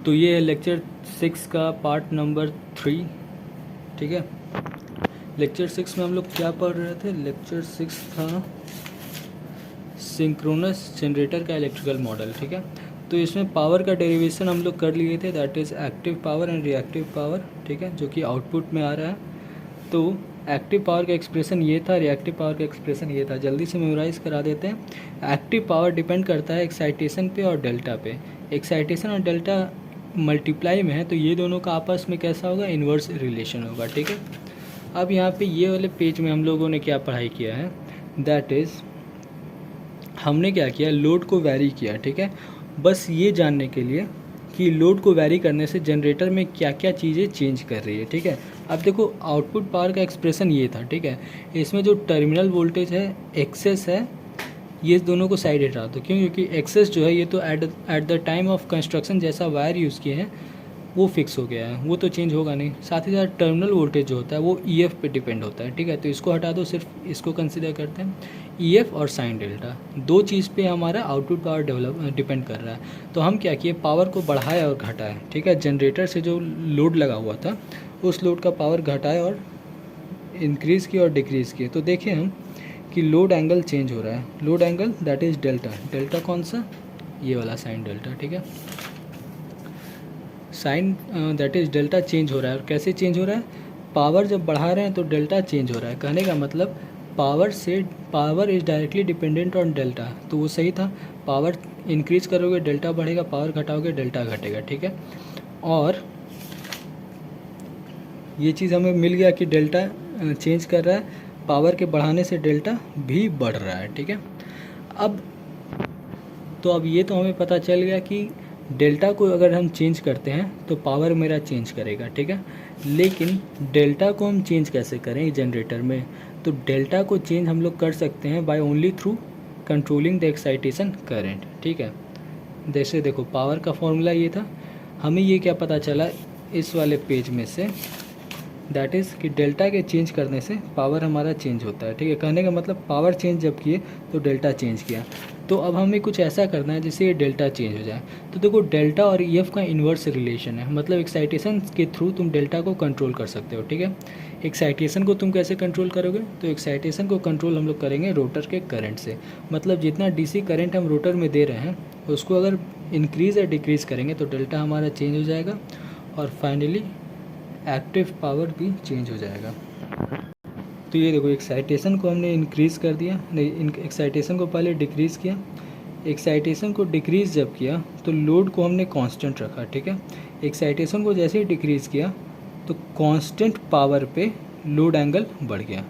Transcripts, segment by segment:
तो ये है लेक्चर 6 का पार्ट नंबर 3, ठीक है। लेक्चर 6 में हम लोग क्या पढ़ रहे थे? लेक्चर 6 था सिंक्रोनस जनरेटर का इलेक्ट्रिकल मॉडल, ठीक है। तो इसमें पावर का डेरिवेशन हम लोग कर लिए थे, that is active power and reactive power, ठीक है, जो कि आउटपुट में आ रहा है। तो एक्टिव पावर का एक्सप्रेशन ये था, रिएक्टिव पावर का एक्सप्रेशन ये था। जल्दी से मेमोराइज करा देते हैं। एक्टिव पावर डिपेंड करता है एक्साइटेशन पे और डेल्टा पे। एक्साइटेशन और डेल्टा मल्टीप्लाई में है, तो ये दोनों का आपस में कैसा होगा? इन्वर्स रिलेशन होगा, ठीक है। अब यहाँ पे ये वाले पेज में हम लोगों ने क्या पढ़ाई किया है, दैट इज़ हमने क्या किया, लोड को वैरी किया, ठीक है। बस ये जानने के लिए कि लोड को वैरी करने से जनरेटर में क्या क्या चीज़ें चेंज कर रही है, ठीक है। अब देखो आउटपुट पावर का एक्सप्रेशन ये था, ठीक है। इसमें जो टर्मिनल वोल्टेज है, एक्सेस है, ये दोनों को साइड हटा दो। क्यों? क्योंकि एक्सेस जो है ये तो at the time of construction जैसा वायर यूज़ किए हैं वो फिक्स हो गया है, वो तो चेंज होगा नहीं। साथ ही साथ टर्मिनल वोल्टेज जो होता है वो ईएफ पे डिपेंड होता है, ठीक है। तो इसको हटा दो, सिर्फ इसको कंसिडर करते हैं। ईएफ और साइन डेल्टा दो चीज़ पे हमारा आउटपुट पावर डिपेंड कर रहा है। तो हम क्या किए, पावर को बढ़ाया और घटाया, ठीक है। जनरेटर से जो लोड लगा हुआ था उस लोड का पावर घटाया और इंक्रीज़ किया और डिक्रीज़ किए। तो देखिए हम कि लोड एंगल चेंज हो रहा है। Load angle that is delta. Delta कौन सा? ये वाला साइन डेल्टा, ठीक है। Sine that is delta change हो रहा है। और कैसे चेंज हो रहा है? पावर जब बढ़ा रहे हैं तो डेल्टा चेंज हो रहा है। कहने का मतलब power is directly dependent on delta. तो वो सही था। पावर इंक्रीज करोगे डेल्टा बढ़ेगा, पावर घटाओगे डेल्टा घटेगा, ठीक है। और ये चीज़ हमें मिल गया कि डेल्टा चेंज कर रहा है, पावर के बढ़ाने से डेल्टा भी बढ़ रहा है, ठीक है। अब ये तो हमें पता चल गया कि डेल्टा को अगर हम चेंज करते हैं तो पावर मेरा चेंज करेगा, ठीक है। लेकिन डेल्टा को हम चेंज कैसे करें जनरेटर में? तो डेल्टा को चेंज हम लोग कर सकते हैं by only through controlling the excitation current, ठीक है। जैसे देखो पावर का फॉर्मूला ये था, हमें ये क्या पता चला इस वाले पेज में से, दैट इज़ कि डेल्टा के चेंज करने से पावर हमारा चेंज होता है, ठीक है। कहने का मतलब पावर चेंज जब किए तो डेल्टा चेंज किया। तो अब हमें कुछ ऐसा करना है जिससे ये डेल्टा चेंज हो जाए। तो देखो डेल्टा और ईएफ का इन्वर्स रिलेशन है, मतलब एक्साइटेशन के थ्रू तुम डेल्टा को कंट्रोल कर सकते हो, ठीक है। एक्साइटेशन को तुम कैसे कंट्रोल करोगे? तो एक्साइटेशन को कंट्रोल हम लोग करेंगे रोटर के करंट से। मतलब जितना डीसी करंट हम रोटर में दे रहे हैं उसको अगर इंक्रीज़ या डिक्रीज़ करेंगे तो डेल्टा हमारा चेंज हो जाएगा और फाइनली एक्टिव पावर भी चेंज हो जाएगा। तो ये देखो एक्साइटेशन को हमने इंक्रीज़ कर दिया, नहीं एक्साइटेशन को पहले डिक्रीज़ किया। एक्साइटेशन को डिक्रीज़ जब किया तो लोड को हमने कांस्टेंट रखा, ठीक है। एक्साइटेशन को जैसे ही डिक्रीज़ किया तो कांस्टेंट पावर पे लोड एंगल बढ़ गया,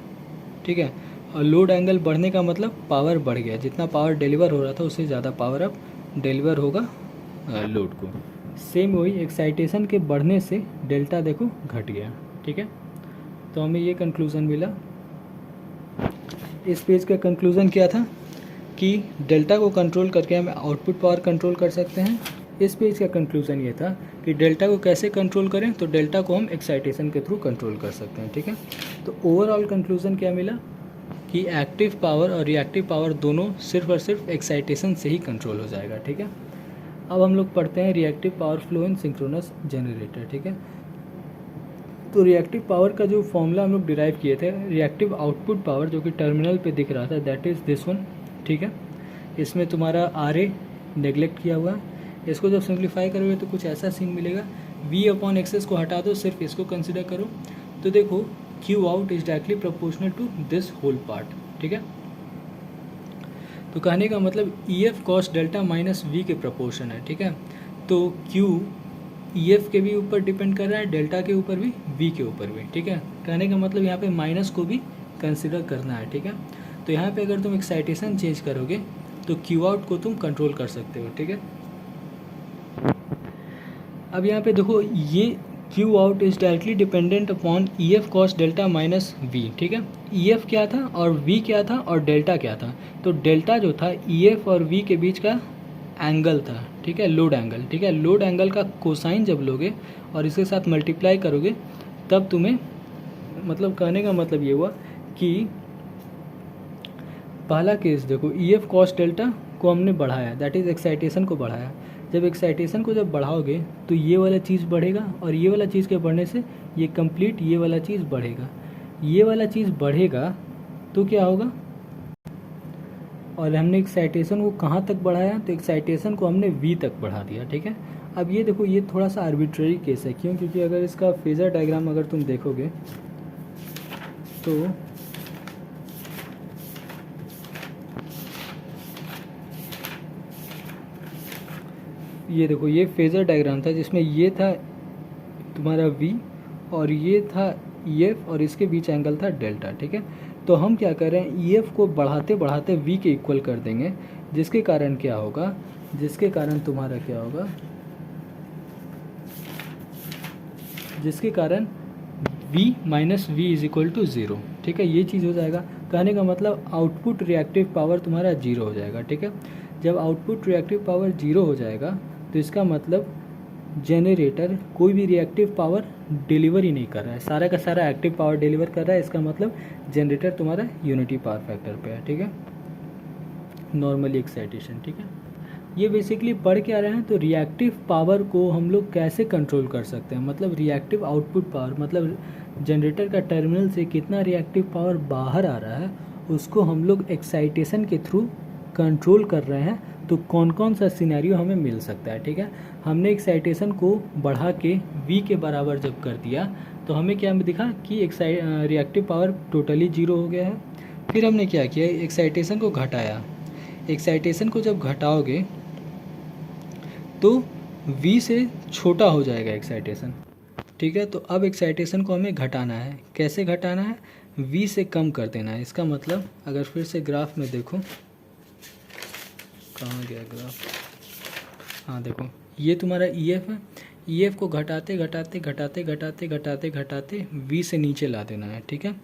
ठीक है। और लोड एंगल बढ़ने का मतलब पावर बढ़ गया। जितना पावर डिलीवर हो रहा था उससे ज़्यादा पावर अब डिलीवर होगा लोड को। सेम वही एक्साइटेशन के बढ़ने से डेल्टा देखो घट गया, ठीक है। तो हमें ये कंक्लूज़न मिला। इस पेज का कंक्लूज़न क्या था कि डेल्टा को कंट्रोल करके हम आउटपुट पावर कंट्रोल कर सकते हैं। इस पेज का कंक्लूज़न ये था कि डेल्टा को कैसे कंट्रोल करें, तो डेल्टा को हम एक्साइटेशन के थ्रू कंट्रोल कर सकते हैं, ठीक है। तो ओवरऑल कंक्लूज़न क्या मिला कि एक्टिव पावर और रिएक्टिव पावर दोनों सिर्फ और सिर्फ एक्साइटेशन से ही कंट्रोल हो जाएगा, ठीक है। अब हम लोग पढ़ते हैं reactive power flow in synchronous generator, ठीक है। तो रिएक्टिव पावर का जो फॉर्मूला हम लोग डिराइव किए थे, रिएक्टिव आउटपुट पावर जो कि टर्मिनल पे दिख रहा था, दैट इज़ दिस वन, ठीक है। इसमें तुम्हारा आरए नेग्लेक्ट किया हुआ है। इसको जब सिंप्लीफाई करोगे तो कुछ ऐसा सीन मिलेगा, वी अपॉन एक्सेस को हटा दो, सिर्फ इसको कंसिडर करो। तो देखो Q out is directly proportional to this whole part, ठीक है। तो कहने का मतलब E F cos delta minus V के प्रोपोर्शन है, ठीक है। तो क्यू ई एफ के भी ऊपर डिपेंड कर रहा है, डेल्टा के ऊपर भी, वी के ऊपर भी, ठीक है। कहने का मतलब यहाँ पे माइनस को भी कंसिडर करना है, ठीक है। तो यहाँ पे अगर तुम एक्साइटेशन चेंज करोगे तो क्यू आउट को तुम कंट्रोल कर सकते हो, ठीक है। अब यहाँ पे देखो ये Q out is directly dependent upon E F cos delta minus V, ठीक है। ई एफ क्या था और वी क्या था और डेल्टा क्या था? तो डेल्टा जो था ई एफ और वी के बीच का एंगल था, ठीक है, लोड एंगल, ठीक है। लोड एंगल का कोसाइन जब लोगे और इसके साथ मल्टीप्लाई करोगे तब तुम्हें, मतलब कहने का मतलब ये हुआ कि पहला केस देखो ई एफ कॉस डेल्टा को हमने बढ़ाया, दैट इज़ एक्साइटेशन को बढ़ाया, जब एक्साइटेशन को जब बढ़ाओगे तो ये वाला चीज़ बढ़ेगा, और ये वाला चीज़ के बढ़ने से ये कंप्लीट ये वाला चीज़ बढ़ेगा। ये वाला चीज़ बढ़ेगा तो क्या होगा, और हमने एक्साइटेशन को कहाँ तक बढ़ाया, तो एक्साइटेशन को हमने V तक बढ़ा दिया, ठीक है। अब ये देखो, ये थोड़ा सा आर्बिट्रेरी केस है, क्यों, क्योंकि अगर इसका फेज़र डायग्राम अगर तुम देखोगे तो ये देखो, ये फेज़र डायग्राम था जिसमें ये था तुम्हारा V और ये था EF और इसके बीच एंगल था डेल्टा, ठीक है। तो हम क्या कर रहे हैं, EF को बढ़ाते बढ़ाते V के इक्वल कर देंगे, जिसके कारण क्या होगा, जिसके कारण तुम्हारा क्या होगा, जिसके कारण V minus V is equal to 0, ठीक है। ये चीज़ हो जाएगा, कहने का मतलब आउटपुट रिएक्टिव पावर तुम्हारा 0 हो जाएगा, ठीक है। जब आउटपुट रिएक्टिव पावर 0 हो जाएगा तो इसका मतलब जनरेटर कोई भी रिएक्टिव पावर डिलीवर ही नहीं कर रहा है, सारा का सारा एक्टिव पावर डिलीवर कर रहा है। इसका मतलब जनरेटर तुम्हारा यूनिटी पावर फैक्टर पे है, ठीक है, नॉर्मली एक्साइटेशन, ठीक है। ये बेसिकली पढ़ के आ रहे हैं, तो रिएक्टिव पावर को हम लोग कैसे कंट्रोल कर सकते हैं, मतलब रिएक्टिव आउटपुट पावर, मतलब जनरेटर का टर्मिनल से कितना रिएक्टिव पावर बाहर आ रहा है उसको हम लोग एक्साइटेशन के थ्रू कंट्रोल कर रहे हैं। तो कौन कौन सा सिनेरियो हमें मिल सकता है, ठीक है। हमने एक्साइटेशन को बढ़ा के V के बराबर जब कर दिया तो हमें क्या दिखा कि रिएक्टिव पावर टोटली 0 हो गया है। फिर हमने क्या किया, एक्साइटेशन को घटाया। एक्साइटेशन को जब घटाओगे तो V से छोटा हो जाएगा एक्साइटेशन, ठीक है। तो अब एक्साइटेशन को हमें घटाना है, कैसे घटाना है, V से कम कर देना है। इसका मतलब अगर फिर से ग्राफ में देखो, कहाँ गया ग्राफ, हाँ देखो, ये तुम्हारा EF है, EF को घटाते घटाते घटाते घटाते घटाते घटाते V से नीचे ला देना है, ठीक है।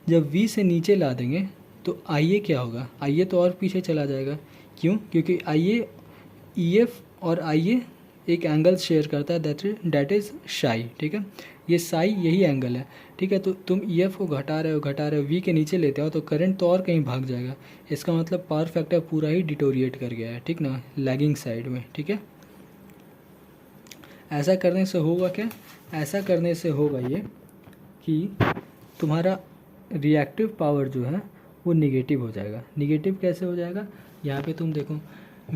जब V से नीचे ला देंगे तो IA क्या होगा, IA तो और पीछे चला जाएगा, क्यों, क्योंकि IA EF और IA एक एंगल शेयर करता है, दैट इज़ साई, ठीक है। ये साई यही एंगल है, ठीक है। तो तुम EF को घटा रहे हो V के नीचे लेते हो तो करंट तो और कहीं भाग जाएगा। इसका मतलब पावर फैक्टर पूरा ही डिटोरिएट कर गया है, ठीक ना, लैगिंग साइड में, ठीक है। ऐसा करने से होगा क्या, ऐसा करने से होगा ये कि तुम्हारा रिएक्टिव पावर जो है वो निगेटिव हो जाएगा। निगेटिव कैसे हो जाएगा, यहाँ पे तुम देखो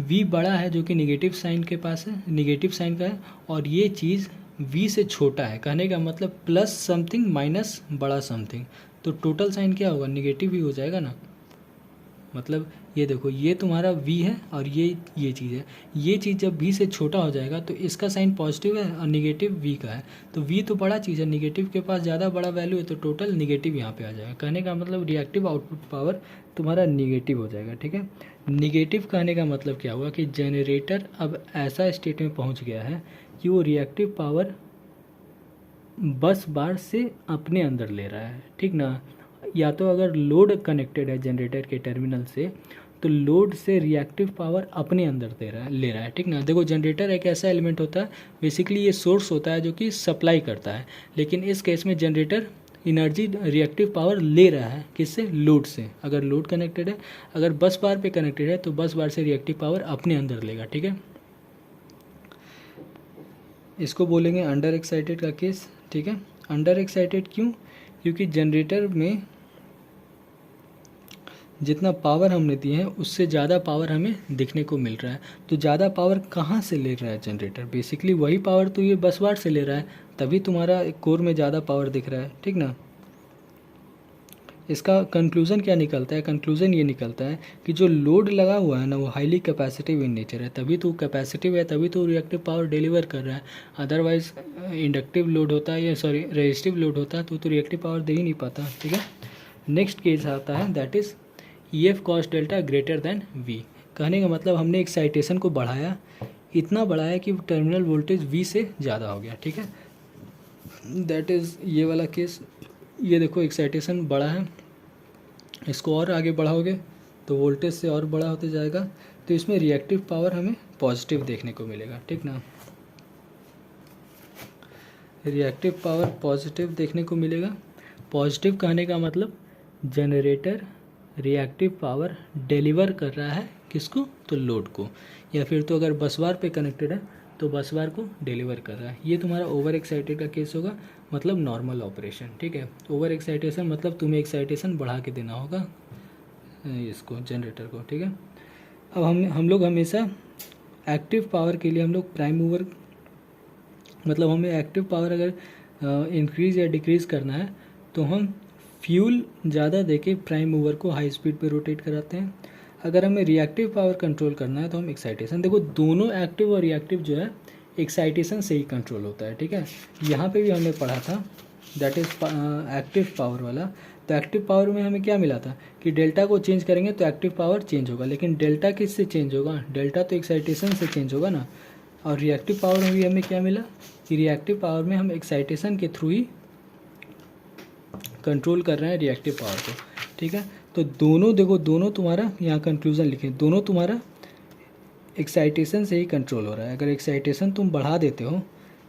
V बड़ा है जो कि निगेटिव साइन के पास है, निगेटिव साइन का है, और ये चीज़ V से छोटा है, कहने का मतलब प्लस समथिंग माइनस बड़ा समथिंग, तो टोटल साइन क्या होगा, निगेटिव ही हो जाएगा ना। मतलब ये देखो, ये तुम्हारा V है और ये चीज़ है, ये चीज़ जब V से छोटा हो जाएगा तो इसका साइन पॉजिटिव है और निगेटिव V का है, तो V तो बड़ा चीज़ है, निगेटिव के पास ज़्यादा बड़ा वैल्यू है, तो टोटल निगेटिव यहाँ पे आ जाएगा। कहने का मतलब रिएक्टिव आउटपुट पावर तुम्हारा निगेटिव हो जाएगा, ठीक है। निगेटिव कहने का मतलब क्या हुआ कि जनरेटर अब ऐसा स्टेट में पहुँच गया है कि वो रिएक्टिव पावर बस बार से अपने अंदर ले रहा है, ठीक ना। या तो अगर लोड कनेक्टेड है जनरेटर के टर्मिनल से तो लोड से रिएक्टिव पावर अपने अंदर ले रहा है, ठीक ना। देखो, जनरेटर एक ऐसा एलिमेंट होता है, बेसिकली ये सोर्स होता है जो कि सप्लाई करता है, लेकिन इस केस में जनरेटर एनर्जी रिएक्टिव पावर ले रहा है, किससे, लोड से। अगर लोड कनेक्टेड है, अगर बस बार पे कनेक्टेड है तो बस बार से रिएक्टिव पावर अपने अंदर लेगा, ठीक है। इसको बोलेंगे अंडर एक्साइटेड का केस, ठीक है। अंडर एक्साइटेड क्यों, क्योंकि जनरेटर में जितना पावर हमने दिए हैं उससे ज़्यादा पावर हमें दिखने को मिल रहा है। तो ज़्यादा पावर कहाँ से ले रहा है जनरेटर, बेसिकली वही पावर तो ये बस बार से ले रहा है, तभी तुम्हारा कोर में ज़्यादा पावर दिख रहा है, ठीक ना। इसका कंक्लूज़न क्या निकलता है, कंक्लूज़न ये निकलता है कि जो लोड लगा हुआ है ना वो हाईली कैपेसिटिव इन नेचर है, तभी तो कैपेसिटिव है, तभी तो रिएक्टिव पावर डिलीवर कर रहा है। अदरवाइज इंडक्टिव लोड होता है, या सॉरी रेजिस्टिव लोड होता है तो रिएक्टिव पावर दे ही नहीं पाता, ठीक है। नेक्स्ट केस आता है, that is EF cos delta greater than V। कहने का मतलब हमने एक्साइटेशन को बढ़ाया, इतना बढ़ाया कि टर्मिनल वोल्टेज V से ज़्यादा हो गया, ठीक है। दैट इज़ ये वाला केस। ये देखो, एक्साइटेशन बड़ा है, इसको और आगे बढ़ाओगे तो वोल्टेज से और बड़ा होते जाएगा, तो इसमें रिएक्टिव पावर हमें पॉजिटिव देखने को मिलेगा, ठीक ना। रिएक्टिव पावर पॉजिटिव देखने को मिलेगा। पॉजिटिव कहने का मतलब जनरेटर रिएक्टिव पावर डिलीवर कर रहा है किसको? तो लोड को। या फिर तो अगर बस बार पे कनेक्टेड है तो बस बार को डिलीवर कर रहा है। ये तुम्हारा ओवर एक्साइटेड का केस होगा, मतलब नॉर्मल ऑपरेशन, ठीक है। ओवर एक्साइटेशन मतलब तुम्हें एक्साइटेशन बढ़ा के देना होगा इसको, जनरेटर को, ठीक है। अब हम लोग हमेशा एक्टिव पावर के लिए हम लोग प्राइम मूवर, मतलब हमें एक्टिव पावर अगर इंक्रीज़ या डिक्रीज़ करना है तो हम फ्यूल ज़्यादा देके प्राइम मूवर को हाई स्पीड पे रोटेट कराते हैं। अगर हमें रिएक्टिव पावर कंट्रोल करना है तो हम एक्साइटेशन, देखो दोनों एक्टिव और रिएक्टिव जो है एक्साइटेशन से ही कंट्रोल होता है, ठीक है। यहाँ पे भी हमने पढ़ा था, दैट इज़ एक्टिव पावर वाला। तो एक्टिव पावर में हमें क्या मिला था कि डेल्टा को चेंज करेंगे तो एक्टिव पावर चेंज होगा, लेकिन डेल्टा किससे चेंज होगा? डेल्टा तो एक्साइटेशन से चेंज होगा ना। और रिएक्टिव पावर में भी हमें क्या मिला कि रिएक्टिव पावर में हम एक्साइटेशन के थ्रू ही कंट्रोल कर रहे हैं रिएक्टिव पावर को, ठीक है। तो दोनों देखो, दोनों तुम्हारा यहाँ कंक्लूजन लिखे, दोनों तुम्हारा एक्साइटेशन से ही कंट्रोल हो रहा है। अगर एक्साइटेशन तुम बढ़ा देते हो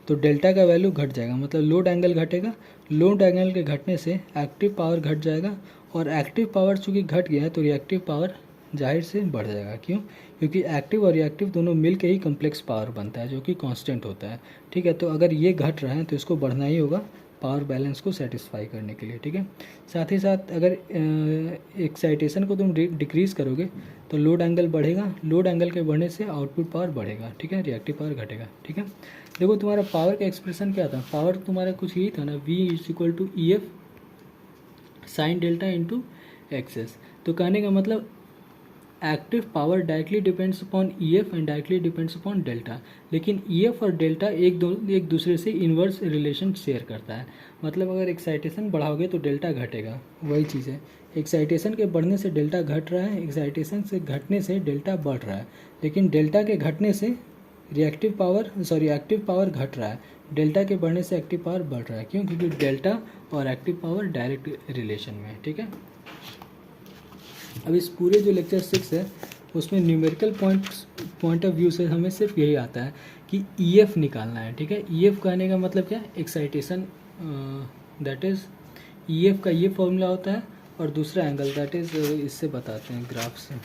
तो डेल्टा का वैल्यू घट जाएगा, मतलब लोड एंगल घटेगा। लोड एंगल के घटने से एक्टिव पावर घट जाएगा, और एक्टिव पावर चूँकि घट गया है तो रिएक्टिव पावर जाहिर से बढ़ जाएगा। क्यों? क्योंकि एक्टिव और रिएक्टिव दोनों मिल के ही कम्प्लेक्स पावर बनता है जो कि कांस्टेंट होता है, ठीक है। तो अगर ये घट रहा है तो इसको बढ़ना ही होगा पावर बैलेंस को सेटिस्फाई करने के लिए, ठीक है। साथ ही साथ अगर एक्साइटेशन को तुम डिक्रीज़ करोगे तो लोड एंगल बढ़ेगा, लोड एंगल के बढ़ने से आउटपुट पावर बढ़ेगा, ठीक है, रिएक्टिव पावर घटेगा, ठीक है। देखो तुम्हारा पावर का एक्सप्रेशन क्या था, पावर तुम्हारा कुछ यही था ना, V = EF sine delta into X s. तो कहने का मतलब active power directly depends upon EF and directly depends upon delta, लेकिन EF और डेल्टा एक दूसरे से इन्वर्स रिलेशन शेयर करता है। मतलब अगर एक्साइटेशन बढ़ाओगे तो डेल्टा घटेगा, वही चीज़ है। एक्साइटेशन के बढ़ने से डेल्टा घट रहा है, एक्साइटेशन से घटने से डेल्टा बढ़ रहा है, लेकिन डेल्टा के घटने से एक्टिव पावर घट रहा है, डेल्टा के बढ़ने से एक्टिव पावर बढ़ रहा है। क्यों? क्योंकि डेल्टा और एक्टिव पावर डायरेक्ट रिलेशन में है, ठीक है। अब इस पूरे जो लेक्चर 6 है उसमें न्यूमेरिकल पॉइंट ऑफ व्यू से हमें सिर्फ यही आता है कि EF निकालना है, ठीक है। EF कहने का मतलब क्या है? एक्साइटेशन, दैट इज़ EF का ये फॉर्मूला होता है, और दूसरा एंगल दैट इज़ इससे बताते हैं ग्राफ से।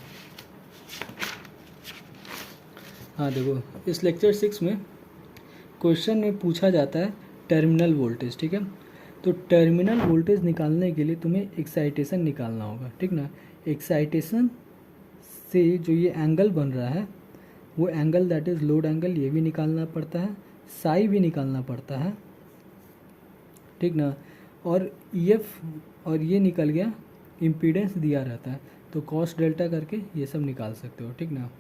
हाँ देखो, इस लेक्चर 6 में क्वेश्चन में पूछा जाता है टर्मिनल वोल्टेज, ठीक है। तो टर्मिनल वोल्टेज निकालने के लिए तुम्हें एक्साइटेशन निकालना होगा, ठीक ना। एक्साइटेशन से जो ये एंगल बन रहा है वो angle that is load angle, ये भी निकालना पड़ता है, साई भी निकालना पड़ता है, ठीक ना। और EF और ये निकल गया, इम्पीडेंस दिया रहता है तो कॉस डेल्टा करके ये सब निकाल सकते हो, ठीक ना।